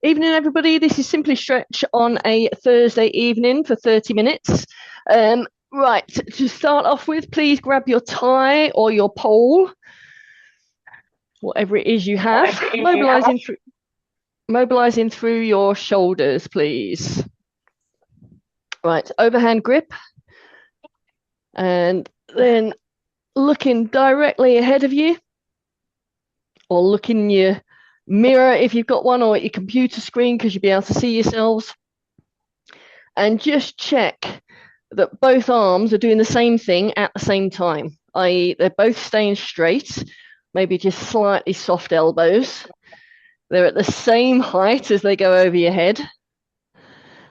Evening, everybody. This is Simply Stretch on a Thursday evening for 30 minutes. Right, to start off with, please grab your tie or your pole, whatever it is you have, mobilizing through your shoulders, please. Right, overhand grip, and then looking directly ahead of you, or look in your mirror if you've got one, or at your computer screen because you'll be able to see yourselves. And just check that both arms are doing the same thing at the same time, i.e., they're both staying straight, maybe just slightly soft elbows. They're at the same height as they go over your head.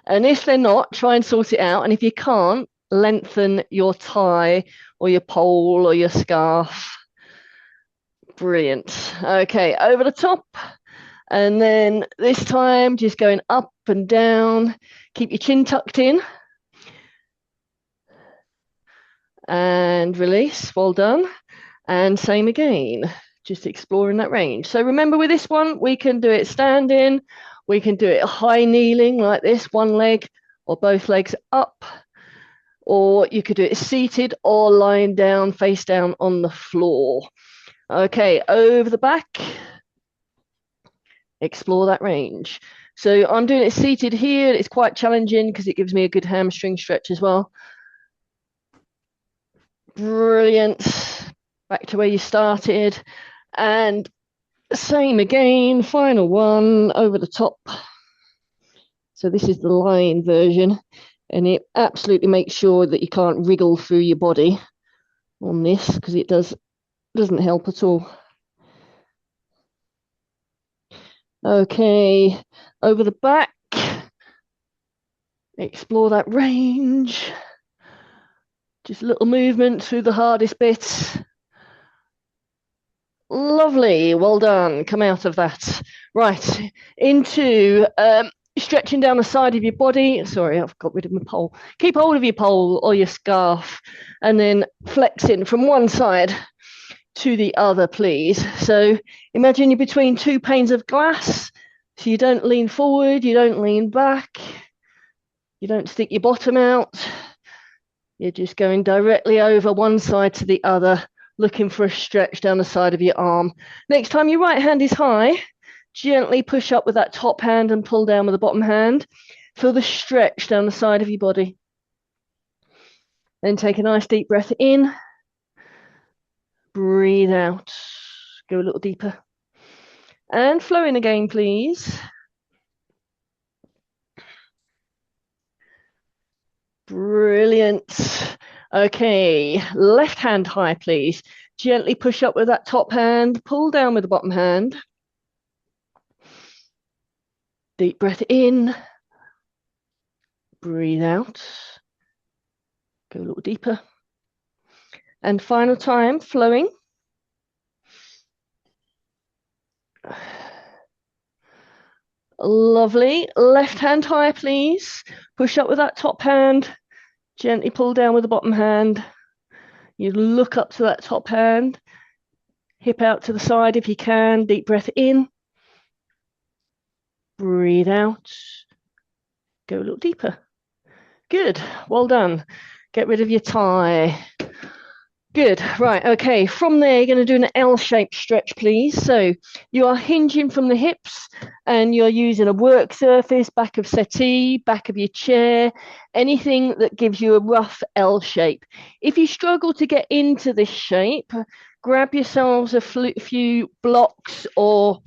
And if they're not, try and sort it out. And if you can't, lengthen your tie or your pole or your scarf. Brilliant. Okay, over the top. And then this time, just going up and down. Keep your chin tucked in. And release. Well done. And same again, just exploring that range. So remember, with this one, we can do it standing, we can do it high kneeling like this, one leg or both legs up, or you could do it seated or lying down, face down on the floor. Okay, over the back, explore that range. So I'm doing it seated here. It's quite challenging because it gives me a good hamstring stretch as well. Brilliant. Back to where you started. And same again, final one, over the top. So this is the lying version, and it absolutely makes sure that you can't wriggle through your body on this because it doesn't help at all. Okay, over the back, explore that range. Just a little movement through the hardest bits. Lovely, well done. Come out of that. Right, into stretching down the side of your body. Sorry, I've got rid of my pole. Keep hold of your pole or your scarf and then flexing from one side to the other, please. So imagine you're between two panes of glass. So you don't lean forward, you don't lean back, you don't stick your bottom out. You're just going directly over one side to the other, looking for a stretch down the side of your arm. Next time your right hand is high, gently push up with that top hand and pull down with the bottom hand. Feel the stretch down the side of your body. Then take a nice deep breath in. Breathe out. Go a little deeper. And flow in again, please. Brilliant. Okay, left hand high, please. Gently push up with that top hand, pull down with the bottom hand. Deep breath in. Breathe out. Go a little deeper. And final time, flowing. Lovely. Left hand high, please. Push up with that top hand. Gently pull down with the bottom hand. You look up to that top hand. Hip out to the side if you can. Deep breath in. Breathe out. Go a little deeper. Good. Well done. Get rid of your tie. Good. Right. Okay. From there, you're going to do an L-shaped stretch, please. So you are hinging from the hips and you're using a work surface, back of settee, back of your chair, anything that gives you a rough L shape. If you struggle to get into this shape, grab yourselves a few blocks or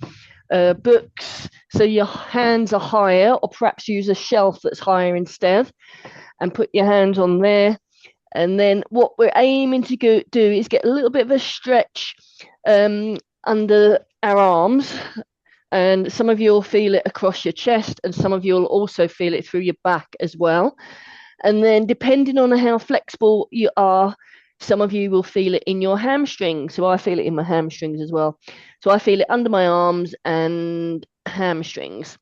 books so your hands are higher, or perhaps use a shelf that's higher instead and put your hands on there. And then what we're aiming to do is get a little bit of a stretch under our arms. And some of you will feel it across your chest, and some of you will also feel it through your back as well. And then depending on how flexible you are, some of you will feel it in your hamstrings. So I feel it in my hamstrings as well. So I feel it under my arms and hamstrings.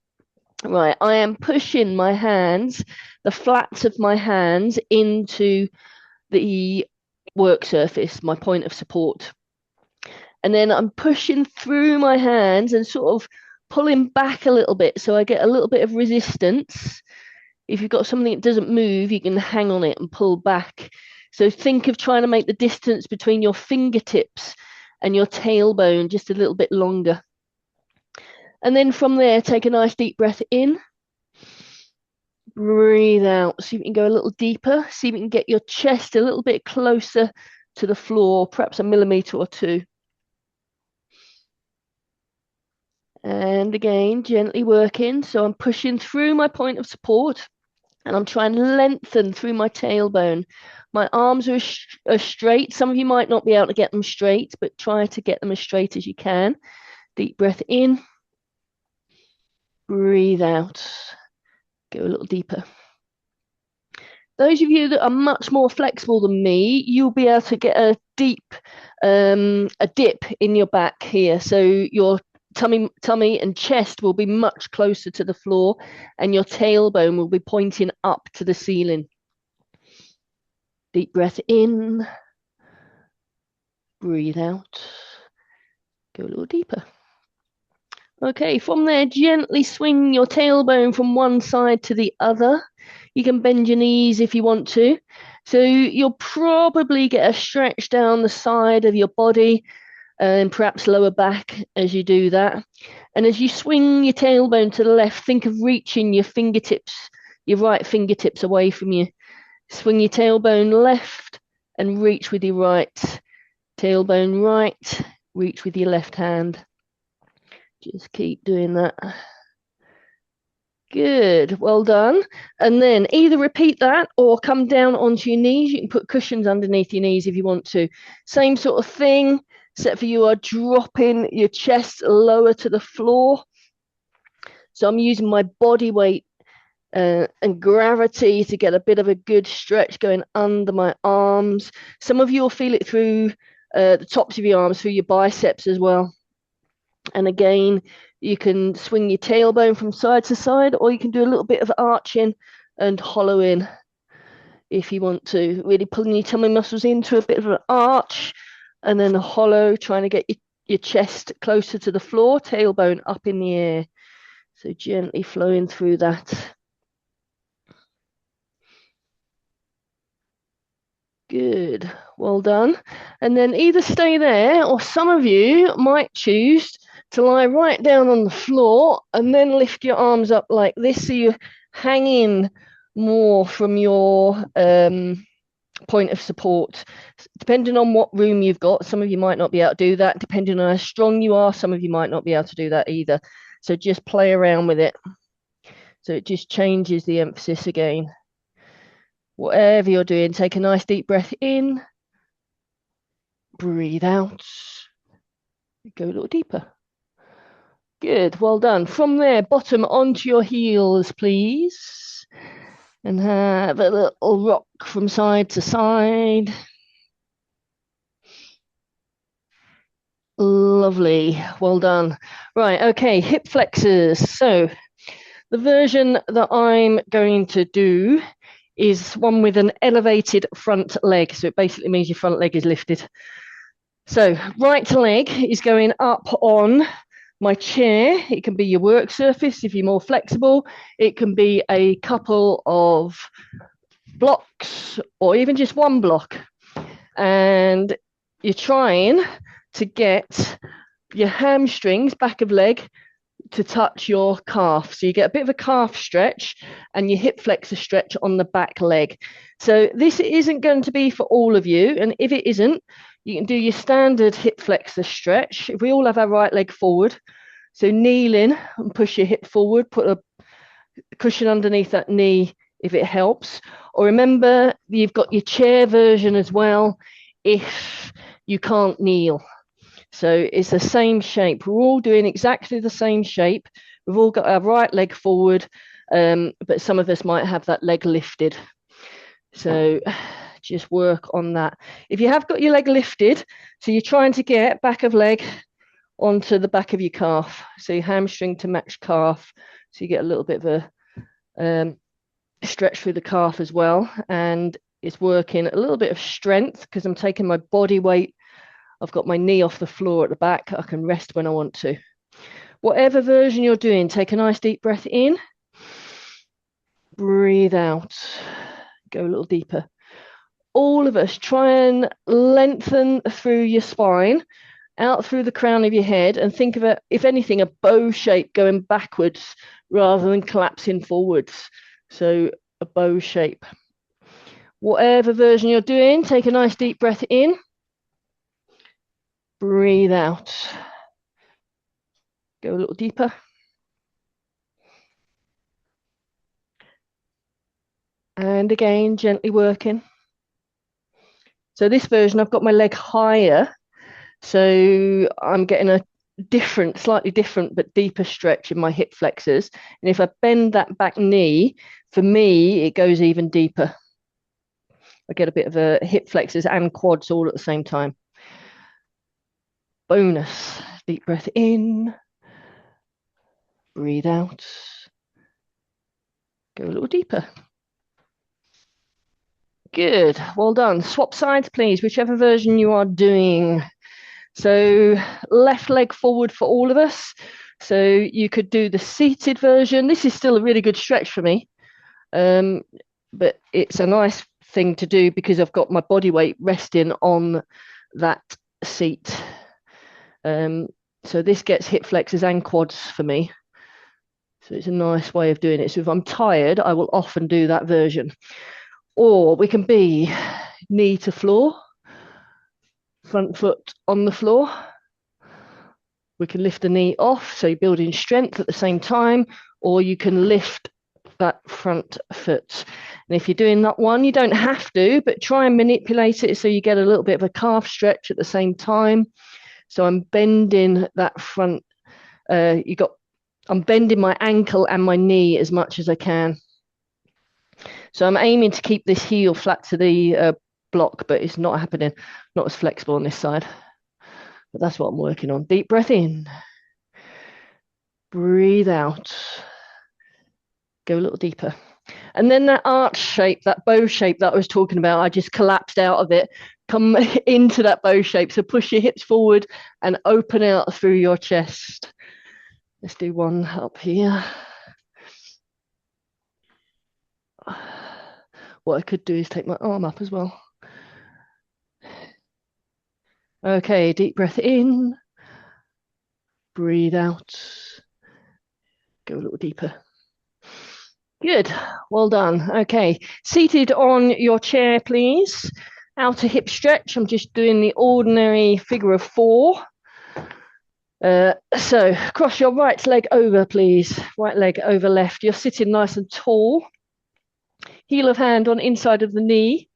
Right, I am pushing my hands, the flats of my hands, into the work surface, my point of support. And then I'm pushing through my hands and sort of pulling back a little bit so I get a little bit of resistance. If you've got something that doesn't move, you can hang on it and pull back. So think of trying to make the distance between your fingertips and your tailbone just a little bit longer. And then from there, take a nice deep breath in. Breathe out. See if you can go a little deeper. See if you can get your chest a little bit closer to the floor, perhaps a millimeter or two. And again, gently working. So I'm pushing through my point of support and I'm trying to lengthen through my tailbone. My arms are straight. Some of you might not be able to get them straight, but try to get them as straight as you can. Deep breath in. Breathe out. Go a little deeper. Those of you that are much more flexible than me, you'll be able to get a dip in your back here. So your tummy and chest will be much closer to the floor and your tailbone will be pointing up to the ceiling. Deep breath in. Breathe out. Go a little deeper. Okay, from there, gently swing your tailbone from one side to the other. You can bend your knees if you want to. So you'll probably get a stretch down the side of your body and perhaps lower back as you do that. And as you swing your tailbone to the left, think of reaching your fingertips, your right fingertips away from you. Swing your tailbone left and reach with your right. Tailbone right, reach with your left hand. Just keep doing that. Good, well done. And then either repeat that or come down onto your knees. You can put cushions underneath your knees if you want to. Same sort of thing, except for you are dropping your chest lower to the floor. So I'm using my body weight and gravity to get a bit of a good stretch going under my arms. Some of you will feel it through the tops of your arms, through your biceps as well. And again, you can swing your tailbone from side to side, or you can do a little bit of arching and hollowing if you want to. Really pulling your tummy muscles into a bit of an arch and then a hollow, trying to get your chest closer to the floor, tailbone up in the air. So gently flowing through that. Good, well done. And then either stay there, or some of you might choose to lie right down on the floor and then lift your arms up like this, so you're hanging more from your point of support. Depending on what room you've got, some of you might not be able to do that. Depending on how strong you are, some of you might not be able to do that either. So just play around with it. So it just changes the emphasis again. Whatever you're doing, take a nice deep breath in. Breathe out. Go a little deeper. Good, well done. From there, bottom onto your heels, please. And have a little rock from side to side. Lovely, well done. Right, okay, hip flexors. So the version that I'm going to do is one with an elevated front leg. So it basically means your front leg is lifted. So right leg is going up on my chair. It can be your work surface if you're more flexible. It can be a couple of blocks or even just one block. And you're trying to get your hamstrings, back of leg, to touch your calf. So you get a bit of a calf stretch and your hip flexor stretch on the back leg. So this isn't going to be for all of you. And if it isn't, you can do your standard hip flexor stretch. If we all have our right leg forward, so kneeling and push your hip forward, put a cushion underneath that knee if it helps. Or remember, you've got your chair version as well if you can't kneel. So it's the same shape. We're all doing exactly the same shape. We've all got our right leg forward, but some of us might have that leg lifted. So just work on that. If you have got your leg lifted, so you're trying to get back of leg onto the back of your calf. So your hamstring to match calf. So you get a little bit of a stretch through the calf as well. And it's working a little bit of strength because I'm taking my body weight. I've got my knee off the floor at the back. I can rest when I want to. Whatever version you're doing, take a nice deep breath in, breathe out, go a little deeper. All of us, try and lengthen through your spine, out through the crown of your head, and think of it, if anything, a bow shape going backwards rather than collapsing forwards. So a bow shape. Whatever version you're doing, take a nice deep breath in, breathe out, go a little deeper. And again, gently working. So this version, I've got my leg higher, so I'm getting a different, slightly different, but deeper stretch in my hip flexors. And if I bend that back knee, for me, it goes even deeper. I get a bit of a hip flexors and quads all at the same time. Bonus, deep breath in, breathe out, go a little deeper. Good, well done. Swap sides, please, whichever version you are doing. So left leg forward for all of us. So you could do the seated version. This is still a really good stretch for me, but it's a nice thing to do because I've got my body weight resting on that seat. So this gets hip flexors and quads for me. So it's a nice way of doing it. So if I'm tired, I will often do that version. Or we can be knee to floor, front foot on the floor. We can lift the knee off, so you're building strength at the same time, or you can lift that front foot. And if you're doing that one, you don't have to, but try and manipulate it so you get a little bit of a calf stretch at the same time. So I'm bending that front, I'm bending my ankle and my knee as much as I can. So I'm aiming to keep this heel flat to the block, but it's not happening, not as flexible on this side. But that's what I'm working on. Deep breath in, breathe out, go a little deeper. And then that arch shape, that bow shape that I was talking about, I just collapsed out of it. Come into that bow shape. So push your hips forward and open out through your chest. Let's do one up here. What I could do is take my arm up as well. Okay, deep breath in, breathe out, go a little deeper. Good, well done. Okay, seated on your chair, please. Outer hip stretch. I'm just doing the ordinary figure of 4. So cross your right leg over, please. Right leg over left. You're sitting nice and tall. Heel of hand on inside of the knee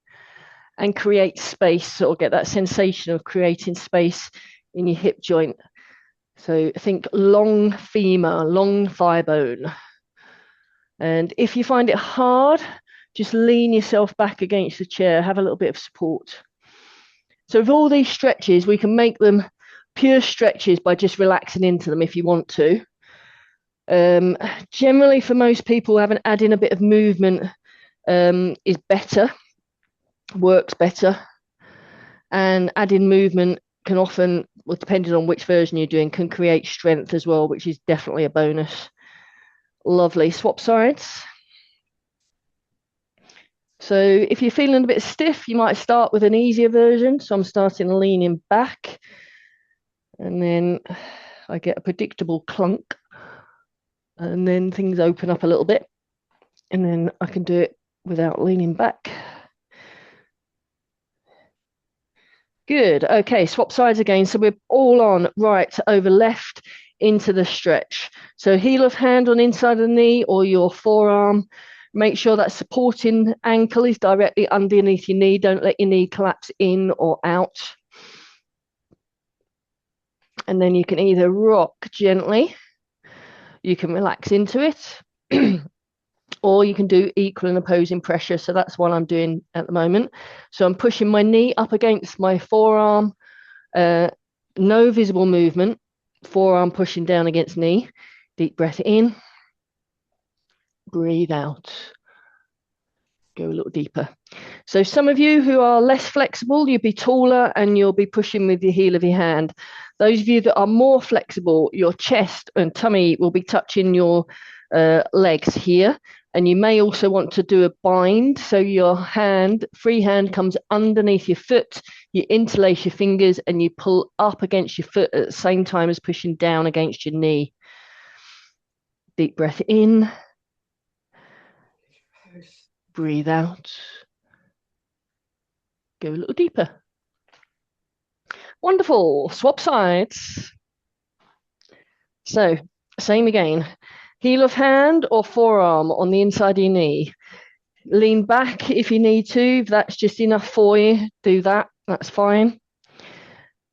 and create space, or get that sensation of creating space in your hip joint. So think long femur, long thigh bone. And if you find it hard, just lean yourself back against the chair, have a little bit of support. So with all these stretches, we can make them pure stretches by just relaxing into them if you want to. Generally, for most people, adding a bit of movement is better, works better. And adding movement can often, well, depending on which version you're doing, can create strength as well, which is definitely a bonus. Lovely. Swap sides. So if you're feeling a bit stiff, you might start with an easier version. So I'm starting leaning back, and then I get a predictable clunk, and then things open up a little bit, and then I can do it without leaning back. Good. Okay, swap sides again. So we're all on right over left into the stretch. So heel of hand on inside of the knee or your forearm. Make sure that supporting ankle is directly underneath your knee. Don't let your knee collapse in or out. And then you can either rock gently, you can relax into it, or you can do equal and opposing pressure. So that's what I'm doing at the moment. So I'm pushing my knee up against my forearm, no visible movement, forearm pushing down against knee. Deep breath in, breathe out, go a little deeper. So some of you who are less flexible, you'll be taller and you'll be pushing with the heel of your hand. Those of you that are more flexible, your chest and tummy will be touching your legs here. And you may also want to do a bind. So your hand, free hand comes underneath your foot, you interlace your fingers and you pull up against your foot at the same time as pushing down against your knee. Deep breath in. Breathe out. Go a little deeper. Wonderful. Swap sides. So, same again. Heel of hand or forearm on the inside of your knee. Lean back if you need to. If that's just enough for you, do that. That's fine.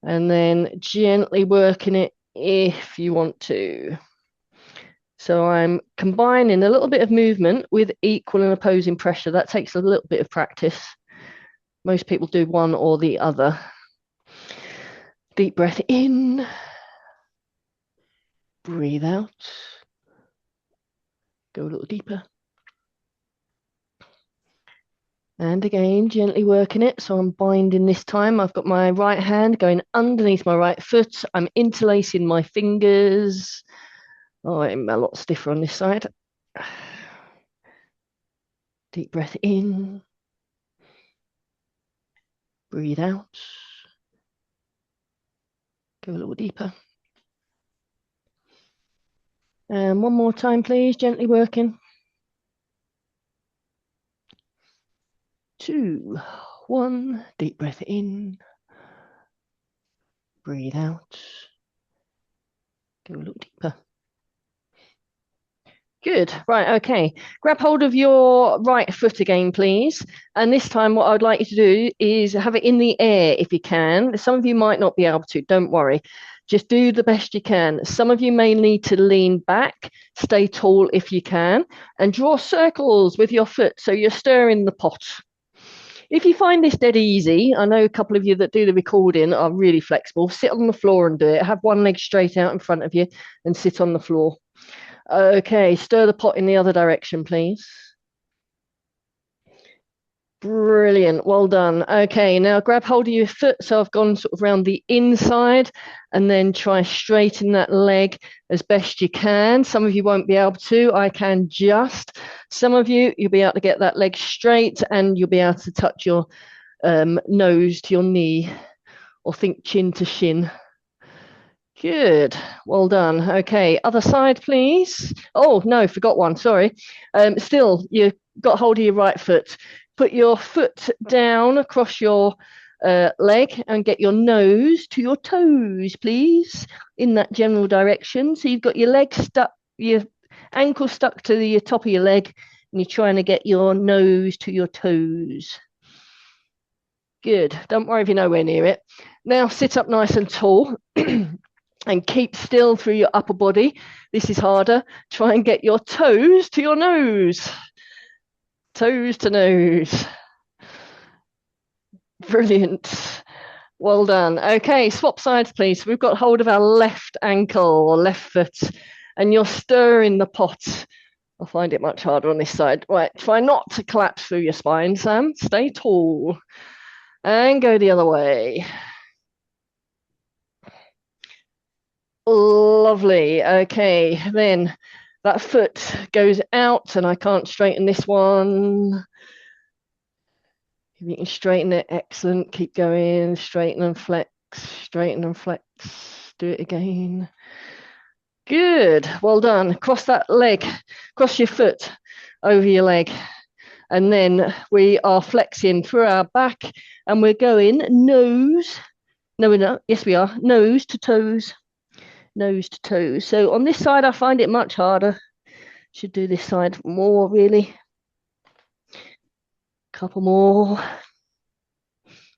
And then gently working it if you want to. So I'm combining a little bit of movement with equal and opposing pressure. That takes a little bit of practice. Most people do one or the other. Deep breath in. Breathe out. Go a little deeper. And again, gently working it. So I'm binding this time. I've got my right hand going underneath my right foot. I'm interlacing my fingers. Oh, I'm a lot stiffer on this side. Deep breath in. Breathe out. Go a little deeper. And one more time, please. Gently working. 2, 1. Deep breath in. Breathe out. Go a little deeper. Good. Right. Okay. Grab hold of your right foot again, please. And this time, what I'd like you to do is have it in the air if you can. Some of you might not be able to. Don't worry. Just do the best you can. Some of you may need to lean back, stay tall if you can, and draw circles with your foot so you're stirring the pot. If you find this dead easy, I know a couple of you that do the recording are really flexible. Sit on the floor and do it. Have one leg straight out in front of you and sit on the floor. Okay, stir the pot in the other direction, please. Brilliant, well done. Okay, now grab hold of your foot. So I've gone sort of around the inside and then try straighten that leg as best you can. Some of you won't be able to, I can just. Some of you, you'll be able to get that leg straight and you'll be able to touch your nose to your knee or think chin to shin. Good, well done. Okay, other side, please. Oh, no, forgot one, sorry. Still, you got hold of your right foot. Put your foot down across your leg and get your nose to your toes, please, in that general direction. So you've got your leg stuck, your ankle stuck to the top of your leg, and you're trying to get your nose to your toes. Good. Don't worry if you're nowhere near it. Now sit up nice and tall and keep still through your upper body. This is harder. Try and get your toes to your nose. Toes to nose. Brilliant. Well done. Okay, swap sides, please. We've got hold of our left ankle or left foot, and you're stirring the pot. I find it much harder on this side. Right, try not to collapse through your spine, Sam. Stay tall. And go the other way. Lovely. Okay, then that foot goes out, and I can't straighten this one. If you can straighten it, excellent. Keep going. Straighten and flex. Straighten and flex. Do it again. Good. Well done. Cross that leg. Cross your foot over your leg. And then we are flexing through our back and we're going nose. No, we're not. Yes, we are. Nose to toes. Nose to toes. So on this side, I find it much harder. Should do this side more, really. Couple more.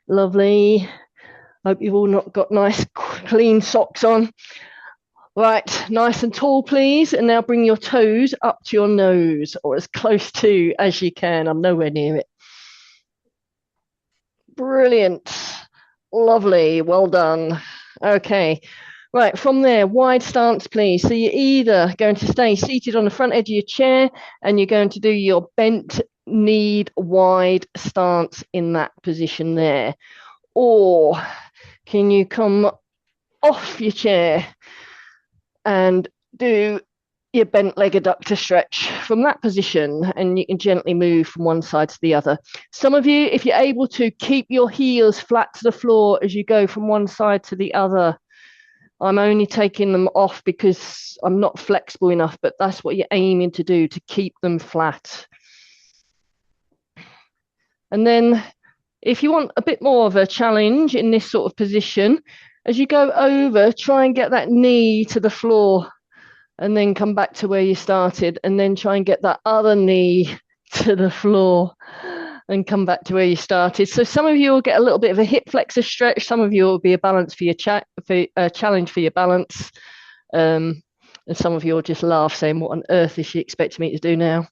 Lovely. Hope you've all not got nice, clean socks on. Right, nice and tall, please. And now bring your toes up to your nose, or as close to as you can. I'm nowhere near it. Brilliant. Lovely. Well done. Okay. Right, from there, wide stance, please. So you're either going to stay seated on the front edge of your chair and you're going to do your bent need wide stance in that position there? Or can you come off your chair and do your bent leg adductor stretch from that position, and you can gently move from one side to the other. Some of you, if you're able to, keep your heels flat to the floor as you go from one side to the other. I'm only taking them off because I'm not flexible enough, but that's what you're aiming to do, to keep them flat. And then if you want a bit more of a challenge in this sort of position, as you go over, try and get that knee to the floor and then come back to where you started, and then try and get that other knee to the floor and come back to where you started. So some of you will get a little bit of a hip flexor stretch. Some of you will be a balance for your challenge for your balance. And some of you will just laugh, saying, what on earth is she expecting me to do now?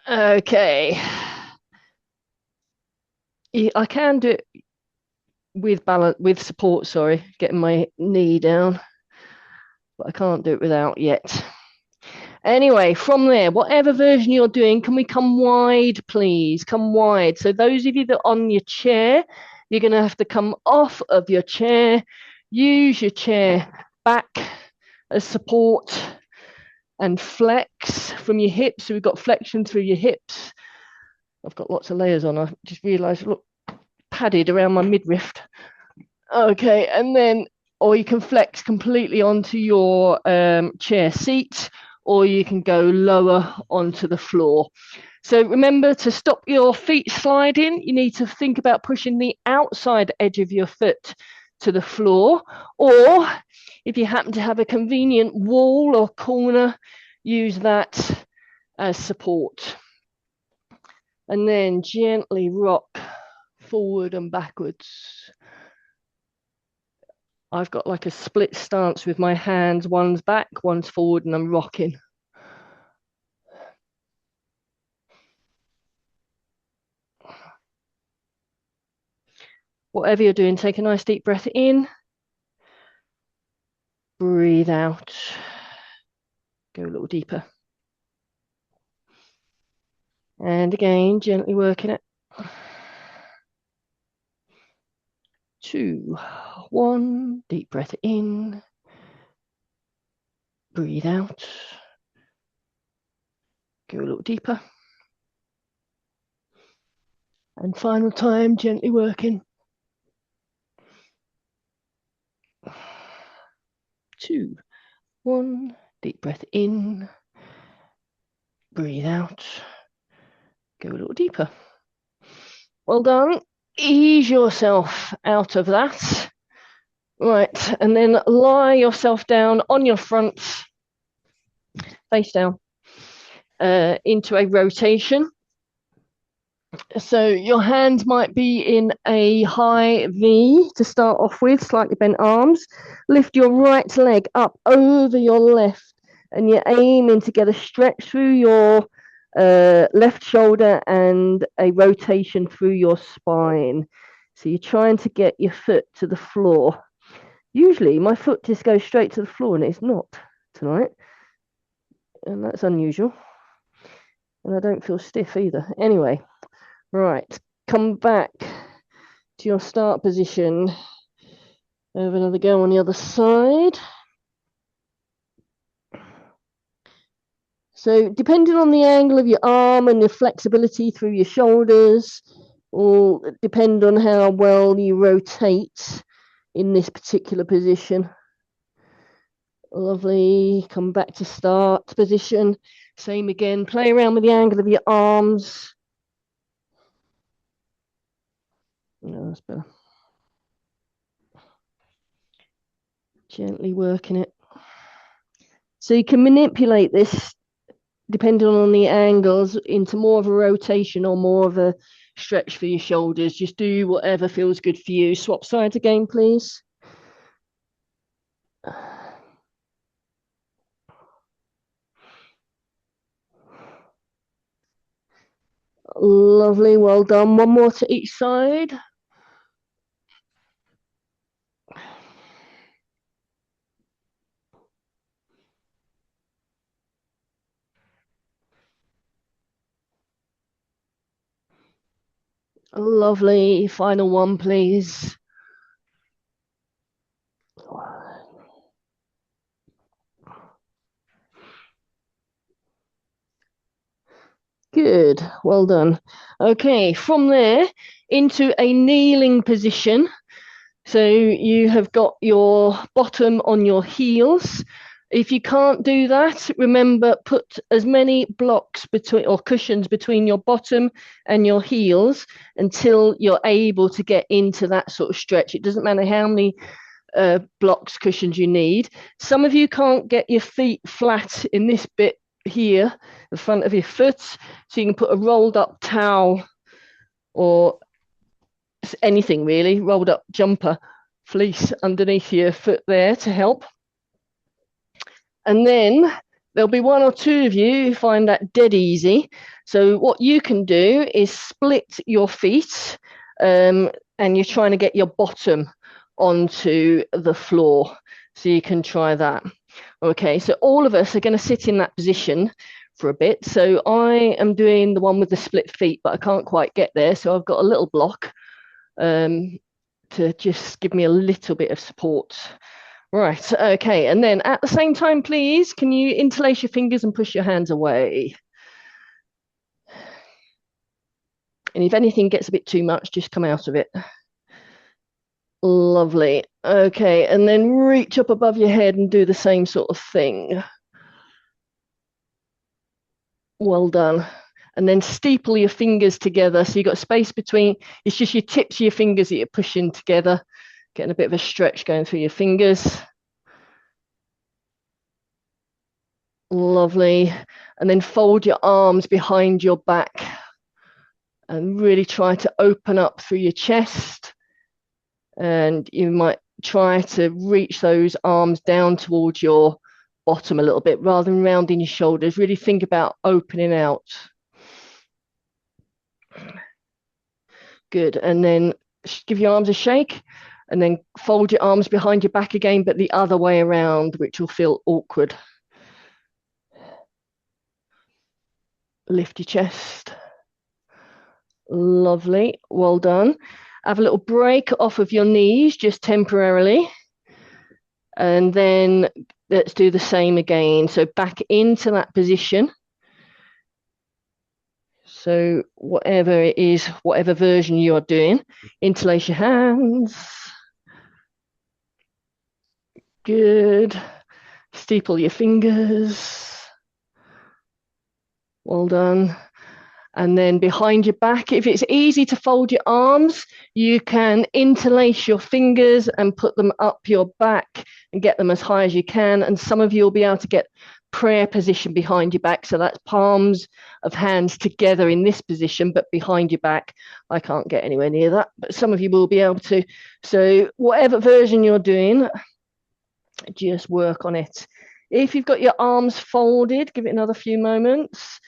Okay. I can do it with balance, with support, sorry, getting my knee down, but I can't do it without yet. Anyway, from there, whatever version you're doing, can we come wide, please? Come wide. So those of you that are on your chair, you're going to have to come off of your chair, use your chair back as support, and flex from your hips. So we've got flexion through your hips. I've got lots of layers on. I just realized, look, padded around my midriff. Okay, and then, or you can flex completely onto your chair seat, or you can go lower onto the floor. So remember, to stop your feet sliding, you need to think about pushing the outside edge of your foot to the floor, or if you happen to have a convenient wall or corner, use that as support. And then gently rock forward and backwards. I've got like a split stance with my hands, one's back, one's forward, and I'm rocking. Whatever you're doing, take a nice deep breath in. Breathe out. Go a little deeper. And again, gently working it. 2, 1, deep breath in. Breathe out. Go a little deeper. And final time, gently working. 2, 1, deep breath in. Breathe out. Go a little deeper. Well done. Ease yourself out of that. Right, and then lie yourself down on your front, face down, into a rotation. So your hands might be in a high V to start off with, slightly bent arms. Lift your right leg up over your left, and you're aiming to get a stretch through your left shoulder and a rotation through your spine. So you're trying to get your foot to the floor. Usually my foot just goes straight to the floor, and it's not tonight. And that's unusual. And I don't feel stiff either. Anyway, right, come back to your start position. Have another go on the other side. So depending on the angle of your arm and the flexibility through your shoulders, will depend on how well you rotate in this particular position. Lovely. Come back to start position. Same again. Play around with the angle of your arms. No, that's better. Gently working it. So you can manipulate this depending on the angles into more of a rotation or more of a stretch for your shoulders. Just do whatever feels good for you. Swap sides again, please. Lovely, well done. One more to each side. Lovely. Final one, please. Good. Well done. Okay, from there into a kneeling position. So you have got your bottom on your heels. If you can't do that, remember, put as many blocks between or cushions between your bottom and your heels until you're able to get into that sort of stretch. It doesn't matter how many blocks, cushions you need. Some of you can't get your feet flat in this bit here, the front of your foot, so you can put a rolled up towel or anything really, rolled up jumper, fleece underneath your foot there to help. And then there'll be one or two of you who find that dead easy. So what you can do is split your feet, and you're trying to get your bottom onto the floor. So you can try that. Okay, so all of us are going to sit in that position for a bit. So I am doing the one with the split feet, but I can't quite get there. So I've got a little block to just give me a little bit of support. Right, okay, and then at the same time, please, can you interlace your fingers and push your hands away? And if anything gets a bit too much, just come out of it. Lovely. Okay, and then reach up above your head and do the same sort of thing. Well done. And then steeple your fingers together. So you've got space between, it's just your tips of your fingers that you're pushing together, getting a bit of a stretch going through your fingers. Lovely. And then fold your arms behind your back and really try to open up through your chest. And you might try to reach those arms down towards your bottom a little bit rather than rounding your shoulders. Really think about opening out. Good. And then give your arms a shake and then fold your arms behind your back again, but the other way around, which will feel awkward. Lift your chest. Lovely. Well done. Have a little break off of your knees just temporarily. And then let's do the same again. So back into that position. So whatever it is, whatever version you are doing, interlace your hands. Good. Steeple your fingers. Well done. And then behind your back, if it's easy to fold your arms, you can interlace your fingers and put them up your back and get them as high as you can. And some of you will be able to get prayer position behind your back. So that's palms of hands together in this position, but behind your back. I can't get anywhere near that, but some of you will be able to. So whatever version you're doing, just work on it. If you've got your arms folded, give it another few moments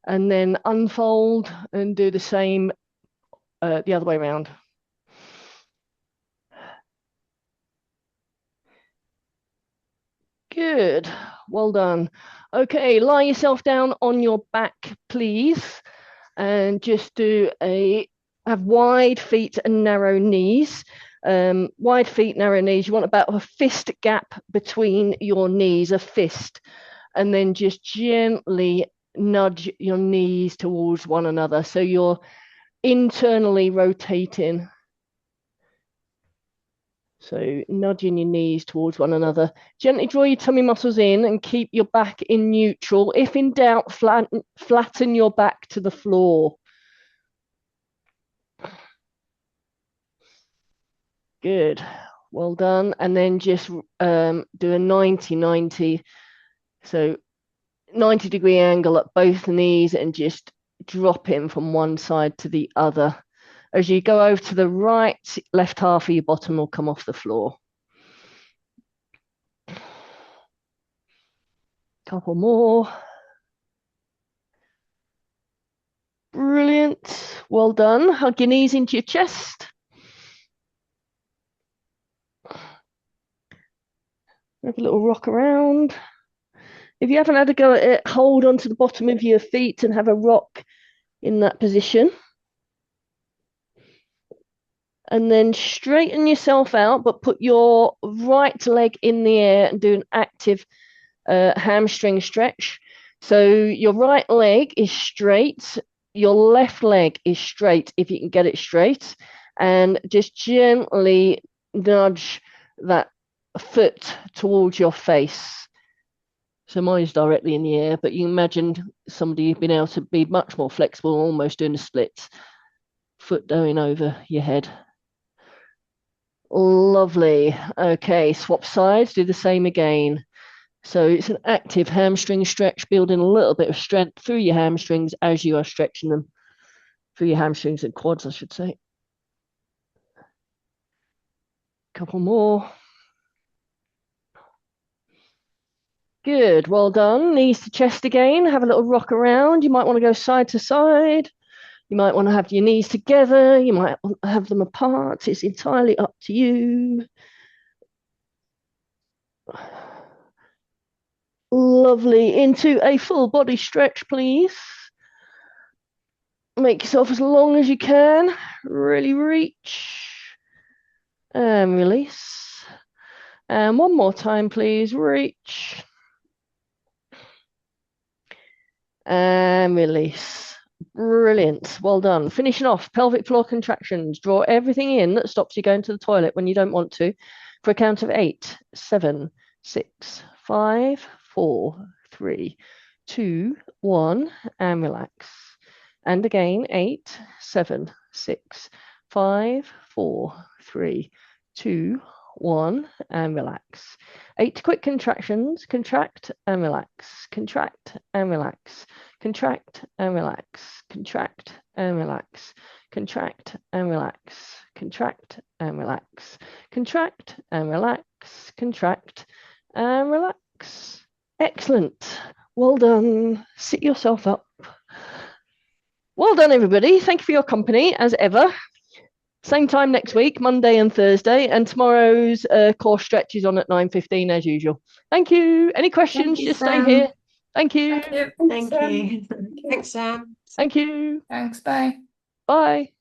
and then unfold and do the same the other way around. Good, well done. Okay, lie yourself down on your back, please, and just have wide feet and narrow knees. Wide feet, narrow knees. You want about a fist gap between your knees, a fist, and then just gently nudge your knees towards one another. So you're internally rotating. So nudging your knees towards one another. Gently draw your tummy muscles in and keep your back in neutral. If in doubt, flatten your back to the floor. Good. Well done. And then just do a 90-90. So 90-degree angle at both knees and just drop in from one side to the other. As you go over to the right, left half of your bottom will come off the floor. Couple more. Brilliant. Well done. Hug your knees into your chest. Have a little rock around. If you haven't had a go at it, hold onto the bottom of your feet and have a rock in that position. And then straighten yourself out, but put your right leg in the air and do an active hamstring stretch. So your right leg is straight, your left leg is straight if you can get it straight, and just gently nudge that foot towards your face. So mine's directly in the air, but you imagine somebody being able to be much more flexible, almost doing a split, foot going over your head. Lovely. Okay, swap sides, do the same again. So it's an active hamstring stretch, building a little bit of strength through your hamstrings as you are stretching them, through your hamstrings and quads, I should say. Couple more. Good, well done. Knees to chest again. Have a little rock around. You might want to go side to side. You might want to have your knees together. You might have them apart. It's entirely up to you. Lovely. Into a full body stretch, please. Make yourself as long as you can. Really reach. And release. And one more time, please. Reach. And release. Brilliant. Well done. Finishing off, pelvic floor contractions. Draw everything in that stops you going to the toilet when you don't want to for a count of 8, 7, 6, 5, 4, 3, 2, 1, and relax. And again, 8, 7, 6, 5, 4, 3, 2, 1, and relax. 8 quick contractions. Contract and relax. Contract and relax. Contract and relax. Contract and relax. Contract and relax. Contract and relax. Contract and relax. Contract and relax. Excellent. Well done. Sit yourself up. Well done, everybody. Thank you for your company, as ever. Same time next week, Monday and Thursday, and tomorrow's core stretch is on at 9:15 as usual. Thank you. Any questions? Just stay here. Thank you. Thank you. Thanks, Sam. Thank you. Thanks. Bye. Bye.